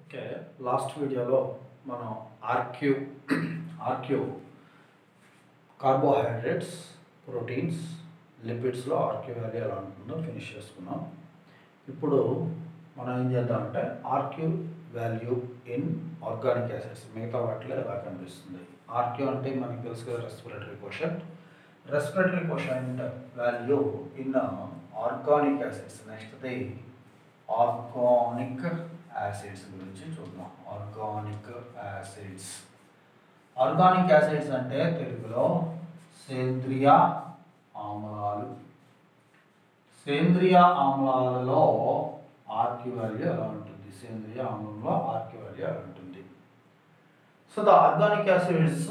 Okay, last వీడియోలో మనం RQ carbohydrates, proteins, లిపిడ్స్లో ఆర్క్యూ వాల్యూ ఎలా ఉంటుందో ఫినిష్ చేసుకున్నాం. ఇప్పుడు మనం ఏం చేద్దామంటే RQ value in organic acids మిగతా వాటిలో ఎలా కనిపిస్తుంది. ఆర్క్యూ అంటే మనకి తెలుసు కదా, respiratory quotient value in organic acids. నెక్స్ట్ది ఆర్గానిక్ యాసిడ్స్ గురించి చూద్దాం. ఆర్గానిక్ యాసిడ్స్ అంటే తెలుగులో సేంద్రియ ఆమ్లాలు. సేంద్రియ ఆమ్లాలలో ఆర్క్యూ వాల్యూ ఎలా ఉంటుంది? సేంద్రియ ఆమ్లంలో ఆర్క్యూ వాల్యూ ఎలా ఉంటుంది? So the organic acids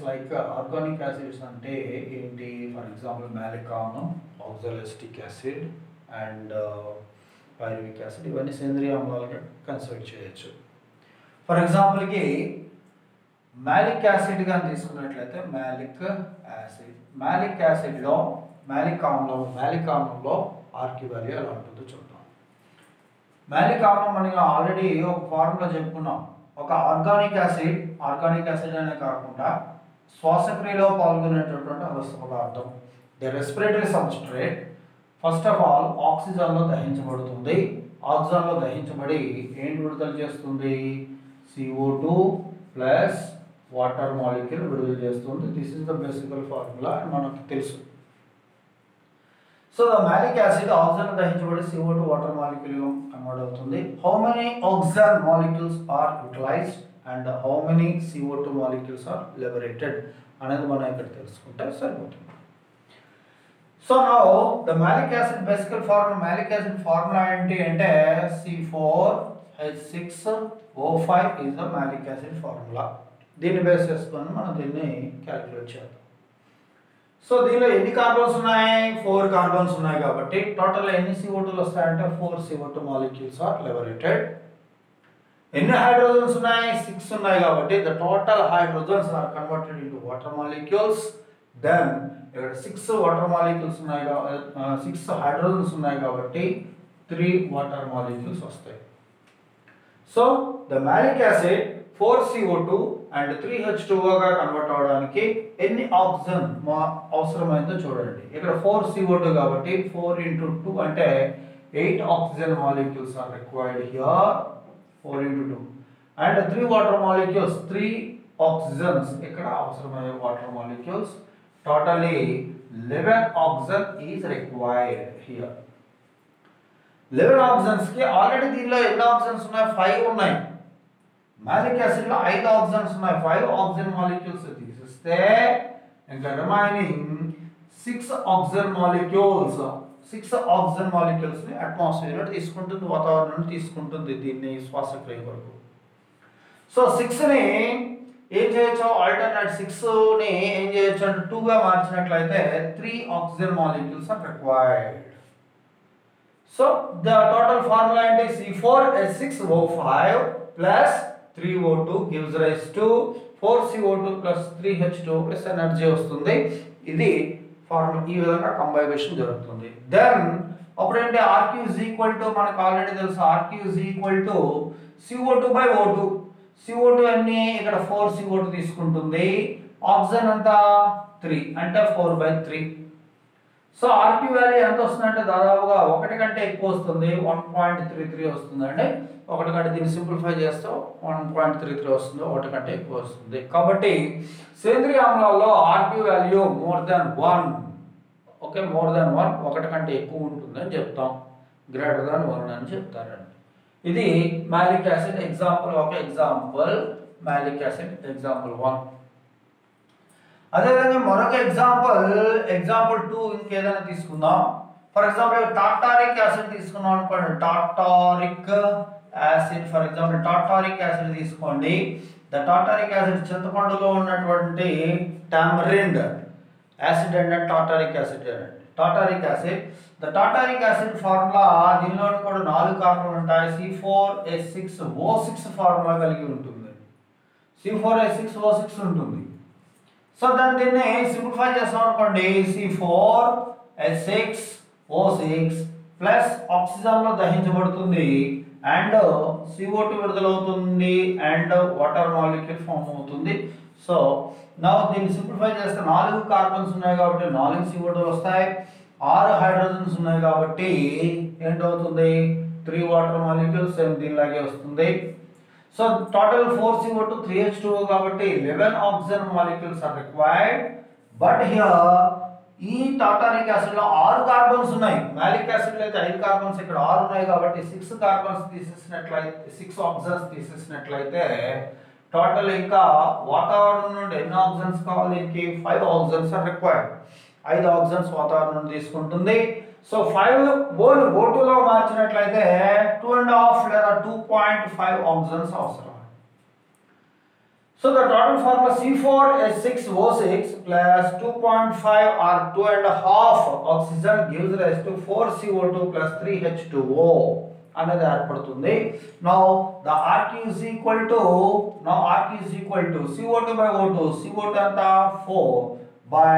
like organic acids అంటే ఏంటి? ఫర్ ఎగ్జాంపుల్ మ్యాలిక్ ఆమ్లం, oxalic acid and pyruvic acid, ఇవన్నీ సేంద్రియ ఆమ్లాలుగా కన్సిడర్ చేయొచ్చు. ఫర్ ఎగ్జాంపుల్కి మ్యాలిక్ యాసిడ్ కానీ తీసుకున్నట్లయితే మ్యాలిక్ ఆమ్లంలో ఆర్క్యూ వాల్యూ ఎలా ఉంటుందో చూద్దాం. మ్యాలిక్ ఆమ్లం మనం ఆల్రెడీ ఒక ఫార్ములా చెప్పుకున్నాం. ఒక ఆర్గానిక్ యాసిడ్ అనే కాకుండా శ్వాసక్రియలో పాల్గొనేటటువంటి అవస్థ పదార్థం, the respiratory substrate. First of all ఆక్సిజన్లో దహించబడుతుంది. ఆక్సిజన్లో దహించబడి ఏంటి విడుదల చేస్తుంది? CO2 ప్లస్ వాటర్ మాలిక్యూల్ విడుదల చేస్తుంది. This is the basic formula మనకు తెలుసు. So the malic acid oxygen దహించబడి CO2 వాటర్ మాలిక్యూల్ కన్వర్ట్ అవుతుంది. How many oxygen molecules are utilized and how many CO2 molecules are liberated అనేది మనం ఇక్కడ తెలుసుకుంటే సరిపోతుంది. So now the malic acid basic formula ఏంటి అంటే C4H6O5 is the malic acid formula. దీన్ని బేస్ చేసుకొని మనం దీన్ని క్యాలిక్యులేట్ చేద్దాం. సో దీనిలో ఎన్ని కార్బన్స్ ఉన్నాయి? 4 కార్బన్స్ ఉన్నాయి కాబట్టి టోటల్ ఎన్ని CO2లు వస్తాయంటే 4 CO2 మాలిక్యూల్స్ ఆర్ లిబరేటెడ్. ఎన్ని హైడ్రోజన్స్ ఉన్నాయి? 6 ఉన్నాయి కాబట్టి the total hydrogens are converted into water molecules. Then ఇక్కడ 6 వాటర్ మాలిక్యూల్స్ ఉన్నాయి, 6 హైడ్రోజన్స్ ఉన్నాయి కాబట్టి 3 వాటర్ మాలిక్యూల్స్ వస్తాయి. So the malic acid 4 CO2 and 3 H2O గా కన్వర్ట్ అవడానికి ఎన్ని ఆక్సిజన్ అవసరమైందో చూడండి. ఇక్కడ 4 CO2 కాబట్టి 4 into 2 అంటే 8 oxygen molecules are required here. 4 into 2 and 3 water molecules, 3 oxygens ఇక్కడ అవసరమయ్యే water molecules. Totally 11 oxygen is required here. 11 oxygens కి ఆల్రెడీ దీనిలో ఎన్ని ఆక్సిజన్స్ ఉన్నాయి? 5 ఉన్నాయి. మ్యాలిక్ యాసిడ్ లో 5 ఆక్సిజన్స్ ఉన్నాయి. 5 ఆక్సిజన్ మాలిక్యూల్స్ తీసిస్తే ఇంకా రిమైనింగ్ 6 ఆక్సిజన్ మాలిక్యూల్స్ ని అట్మాస్ఫియర్ లో తీసుకుంటుంది, వాతావరణం తీసుకుంటుంది దీన్ని శ్వాసక్రియ వరకు. సో 6 ని ఏం చేయొచ్చు? ఆల్టర్నేట్ 6 ని ఏం చేయొచ్చు అంటే 2 గా మార్చినట్లయితే 3 oxygen molecules are required. So the total formula ఏంటి? C4H6O5 plus 3O2 gives rise to 4CO2 plus 3H2 plus energy వస్తుంది. ఇది ఫార్ములా, ఈ విధంగా కంబైనేషన్ జరుగుతుంది. దెన్ అప్పుడు ఏంటి? ఆర్క్యూ ఇస్ ఈక్వల్ టు మనకు ఆల్రెడీ తెలుసు. RQ is equal to CO2/O2. CO2 అన్ని ఇక్కడ 4 CO2 తీసుకుంటుంది. ఆక్సిజన్ అంతా 3 అంటే 4/3. సో ఆర్క్యూ వాల్యూ ఎంత వస్తుందంటే దాదాపుగా 1 కంటే ఎక్కువ వస్తుంది. 1.33 వస్తుంది. అంటే 1 కంటే దీన్ని సింప్లిఫై చేస్తే 1.33 వస్తుంది. 1 కంటే ఎక్కువ వస్తుంది. కాబట్టి సేంద్రియ ఆమ్లాల్లో RQ value more than 1. Okay, more than 1, 1 కంటే ఎక్కువ ఉంటుంది అని చెప్తాం. గ్రేటర్ దాన్ 1 అని చెప్తారండి. ఇది మ్యాలిక్ యాసిడ్ ఎగ్జాంపుల్. ఒక ఎగ్జాంపుల్ మ్యాలిక్ యాసిడ్ ఎగ్జాంపుల్ 1. అదేవిధంగా మరొక ఎగ్జాంపుల్ 2 ఇంకేదైనా తీసుకుందాం. ఫర్ ఎగ్జాంపుల్ టార్టారిక్ యాసిడ్ తీసుకున్నాం అనుకోండి. టార్టారిక్ యాసిడ్ తీసుకోండి. ద టార్టారిక్ యాసిడ్ చింతపండులో ఉన్నటువంటి టామరిన్ యాసిడ్ అంటే tartaric acid. The tartaric acid formula దీనిలో కూడా 4 కార్బన్లు ఉంటాయి. C4H6O6 ఫార్ములా కలిగి ఉంటుంది. C4H6O6 ఉంటుంది. సో దీన్ని సింప్లిఫై చేస్తాం అనుకోండి. C4H6O6 ప్లస్ ఆక్సిజన్ లో దహించబడుతుంది అండ్ CO2 విడుదలవుతుంది అండ్ వాటర్ మాలిక్యూల్ ఫామ్ అవుతుంది. సో నా దీన్ని సింప్లిఫై చేస్తే 4 కార్బన్స్ ఉన్నాయి కాబట్టి 4 CO2 వస్తాయి, 6 హైడ్రోజన్స్ ఉన్నాయి కాబట్టి ఏంటవుతుంది 3 వాటర్ మాలిక్యూల్స్ సేమ్ దీనిలాగే వస్తుంది. సో టోటల్ 4 CO2 3 H2O కాబట్టి 11 oxygen molecules are required. But here ఈ టాటారిక్ యాసిడ్ లో 6 కార్బన్స్ ఉన్నాయి, మాలిక్ యాసిడ్ లో అయితే 5 కార్బన్స్, ఇక్కడ 6 ఉన్నాయి కాబట్టి 6 కార్బన్స్ తీసేసినట్లయితే 6 ఆక్సిజన్స్ తీసేసినట్లయితే టోటల్ ఇంకా వాతావరణం నుండి ఎన్ని ఆక్సిజన్స్ కావాలి, దీనికి 5 ఆక్సిజన్స్ ఆర్ రిక్వైర్డ్. 5 ఆక్సిజన్స్ వాతావరణం నుండి తీసుకుంటుంది. సో 5 బోల్ O2 లో మార్చినట్లయితే 2.5 లేదా 2.5 ఆక్సిజన్స్ అవసరం. So the total formula C4H6O6 plus 2.5 or 2.5 oxygen gives rise to 4 CO2 plus 3 H2O అనేది ఏర్పడుతుంది. Now the RQ is equal to CO2 by O2. CO2 అంతా 4 by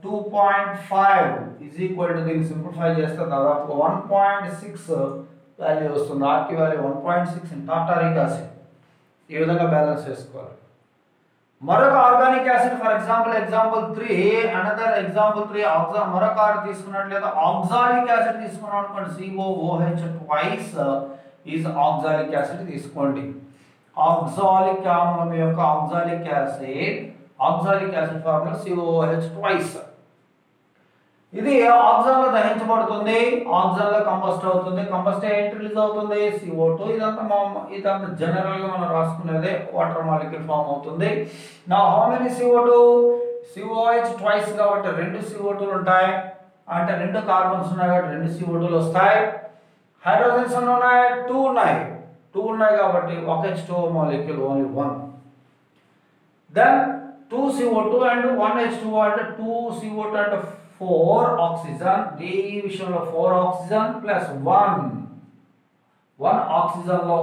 2.5 is equal to దీన్ని simplify చేస్తే దాదాపు 1.6 వాల్యూ వస్తుంది. RQ value 1.6 in tartaric acid. ఈ విధంగా balance చేసుకోవాలి. మరొక organic acid for example 3 another example 3 మరొక తీసుకున్నట్లయితే ఆక్సాలిక్ యాసిడ్ తీసుకున్నాం అనుకోండి, COOH twice is oxalic acid తీసుకోండి. ఆక్సాలిక్ ఆమ్లం యొక్క oxalic acid formula COOH twice. ఇది ఆక్సిజన్ లో దహించబడుతుంది, ఆక్సిజన్ లో కంబస్ట్ అవుతుంది, కంబస్ట్ ఏంటి రిలీజ్ అవుతుంది CO2. ఇదంతా జనరల్ గా మనం రాసుకునేదే వాటర్ మాలిక్యూల్ ఫామ్ అవుతుంది. నా how many CO2 COH twice కాబట్టి 2 CO2లు ఉంటాయి, అంటే 2 కార్బన్స్ ఉన్నాయి కాబట్టి 2 CO2లు వస్తాయి. హైడ్రోజన్స్ ఉన్నాయి 2 ఉన్నాయి కాబట్టి 1 H2O molecule only 1. Then 2 CO2 and 1 H2O అంటే 2 CO2 అంటే 4 ఆక్సిజన్. ఈ విషయంలో 4 ఆక్సిజన్ ప్లస్ 1 ఆక్సిజన్ లో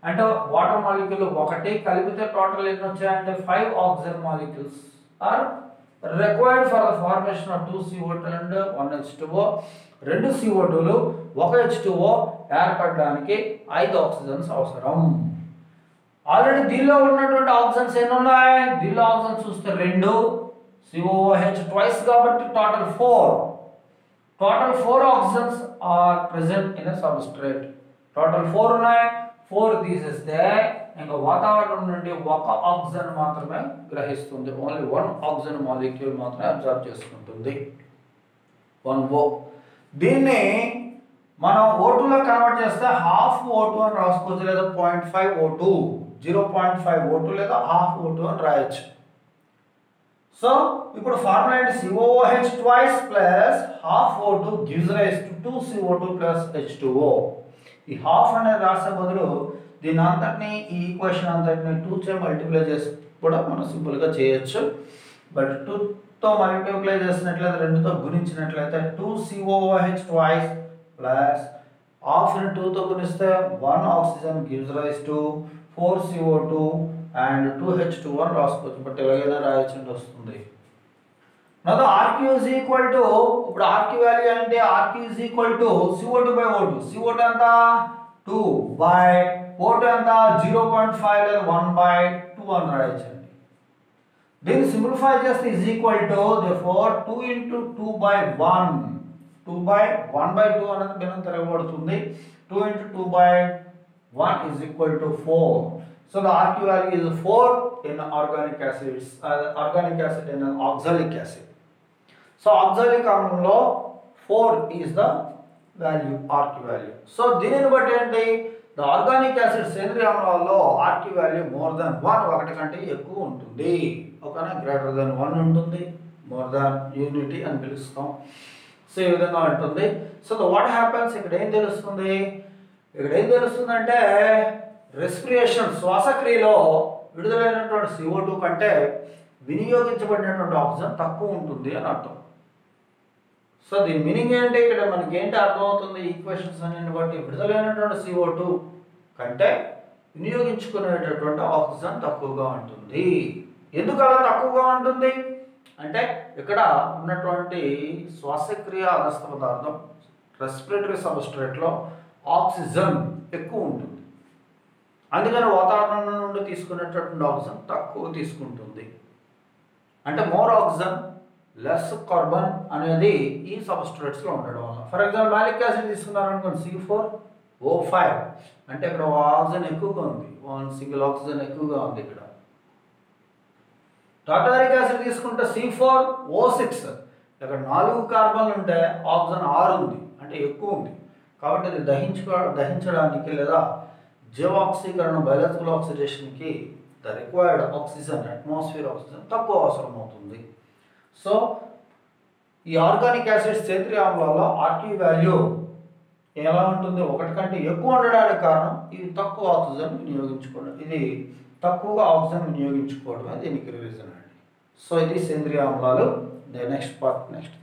అంటే వాటర్ మాలిక్యూల్ ఒకటి కలిపితే టోటల్ ఎన్ని వచ్చాయంటే 5 oxygen molecules are required for the formation of 2 CO2 and 1 H2O. 2 CO2లు 1 H2O ఏర్పడడానికి 5 ఆక్సిజన్స్ అవసరం. ఆల్రెడీ దీనిలో ఉన్నటువంటి ఆక్సిజన్స్ ఎన్ని ఉన్నాయి, దీనిలో ఆక్సిజన్స్ చూస్తే 2 COOH ట్వైస్ కాబట్టి total 4 oxygens are present in a substrate. Total 4 ఉన్నాయి, 4 తీసేస్తే ఇంకా వాతావరణం నుండి 1 ఆక్సిజన్ మాత్రమే గ్రహిస్తుంది. ఓన్లీ 1 ఆక్సిజన్ మాలిక్యూల్ మాత్రమే అబ్జర్వ్ చేసుకుంటుంది, 1O. దీన్ని మనం O2 లో కన్వర్ట్ చేస్తే హాఫ్ O2 అని రాసుకోవచ్చు, లేదా 0.5 O2, 0.5 O2 లేదా హాఫ్ O2 అని రాయొచ్చు. సో ఇప్పుడు ఫార్ములా ఏంటి, COOH twice plus half O2 gives rise to 2 CO2 plus H2O. ఈ హాఫ్ అనేది రాసే బదులు దీని అంతటిని ఈ ఈక్వేషన్ అంతటిని 2 చే మల్టిప్లై చేసి కూడా మనం సింపుల్గా చేయొచ్చు. బట్ 2తో మల్టిప్లై చేసినట్లయితే 2తో గుణించినట్లయితే 2 COOH ట్వైస్ ప్లస్ హాఫ్ ని 2తో గుణిస్తే 1 oxygen gives rise to 4 CO2 and 2 H2O అని రాసుకోవచ్చు. బట్ ఎలాగైనా రాయొచ్చు వస్తుంది. now the RQ is equal to, ఇప్పుడు RQ వాల్యూ అంటే RQ is equal to CO2 by O2. CO2 ఎంత 2 by O2 ఎంత 0.5 లేదా 1/2 అని రాయొచ్చండి. దీన్ని సింప్లిఫై చేస్తే is equal to therefore 2 into 2/1 2/1/2 అనేది భిన్నం తిరగబడుతుంది. 2 into 2/1 is equal to 4. So the RQ value is 4 in organic acids, organic acid in an oxalic acid. So oxalic ఆమ్లంలో 4 is the value, RQ value. So దీనిని బట్టి ఏంటి, the organic acid సేంద్రియ ఆమ్లాల్లో RQ value more than 1, ఒకటి కంటే ఎక్కువ ఉంటుంది. ఓకేనా, greater than 1 ఉంటుంది, more than unity అని పిలుస్తాం. సో ఈ విధంగా ఉంటుంది. సో what happens, ఇక్కడ ఏం తెలుస్తుందంటే రెస్పిరేషన్ శ్వాసక్రియలో విడుదలైనటువంటి CO2 కంటే వినియోగించబడినటువంటి ఆక్సిజన్ తక్కువ ఉంటుంది అని అర్థం. సో దీని మీనింగ్ ఏంటి, ఇక్కడ మనకి ఏంటి అర్థమవుతుంది, ఈక్వేషన్స్ అన్నింటిని బట్టి విడుదలైనటువంటి CO2 కంటే వినియోగించుకునేటటువంటి ఆక్సిజన్ తక్కువగా ఉంటుంది. ఎందుకు అలా తక్కువగా ఉంటుంది అంటే ఇక్కడ ఉన్నటువంటి శ్వాసక్రియ అగస్త పదార్థం రెస్పిరేటరీ సబ్స్ట్రేట్లో ఆక్సిజన్ ఎక్కువ ఉంటుంది. అందుకని వాతావరణం నుండి తీసుకునేటటువంటి ఆక్సిజన్ తక్కువ తీసుకుంటుంది. అంటే మోర్ ఆక్సిజన్ లెస్ కార్బన్ అనేది ఈ సబ్స్ట్రేట్స్లో ఉండడం వల్ల. ఫర్ ఎగ్జాంపుల్ మాలిక్ యాసిడ్ తీసుకున్నారనుకోండి, C4O5 అంటే ఇక్కడ ఆక్సిజన్ ఎక్కువగా ఉంది, సింగిల్ ఆక్సిజన్ ఎక్కువగా ఉంది ఇక్కడ. టాటారిక్ యాసిడ్ తీసుకుంటే C4O6 ఇక్కడ 4 కార్బన్లు ఉంటే ఆక్సిజన్ 6 ఉంది, అంటే ఎక్కువ ఉంది. కాబట్టి ఇది దహించడానికి లేదా జీవాక్సీకరణ బయాలజికల్ ఆక్సిడేషన్కి the required oxygen, atmosphere oxygen తక్కువ అవసరం అవుతుంది. సో ఈ ఆర్గానిక్ యాసిడ్స్ సేంద్రియ ఆమ్లాల్లో RT వాల్యూ ఎలా ఉంటుంది, 1 కంటే ఎక్కువ ఉండడానికి కారణం ఇది తక్కువ ఆక్సిజన్ వినియోగించుకోవడం, ఇది తక్కువగా ఆక్సిజన్ వినియోగించుకోవడమే దీనికి రీజన్ అండి. సో ఇది సేంద్రియ ఆమ్లాలు. Next part next